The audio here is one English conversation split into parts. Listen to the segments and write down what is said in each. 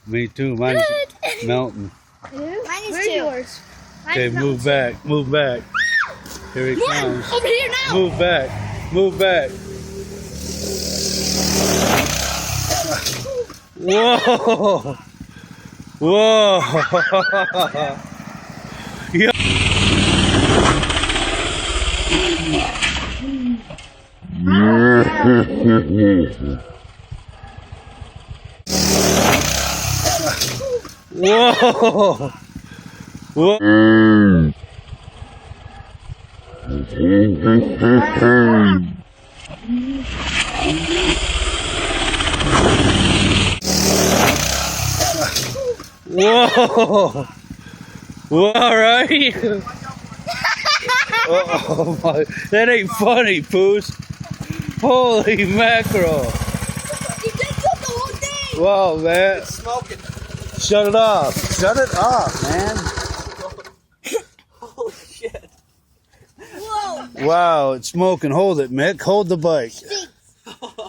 Me too. Mine's melting. Mine is Where's too. yours? Okay, move back. Move back. Here he comes. Over here now. Move back. Move back. Whoa! Whoa! Yeah. Whoa! Whoa! Whoa! Whoa, all right? Oh my, that ain't funny, Poos. Holy mackerel. You just took the whole thing. Wow, man. Smoking. Shut it off. Shut it off, man. Holy shit. Whoa. Wow, it's smoking. Hold it, Mick. Hold the bike.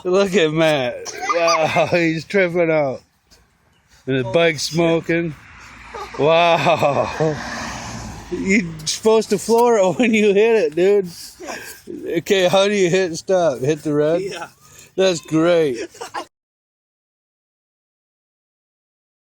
Look at Matt. Wow, he's tripping out. And the bike's smoking. Wow. You're supposed to floor it when you hit it, dude. Okay, how do you hit stop? Hit the red? Yeah. That's great.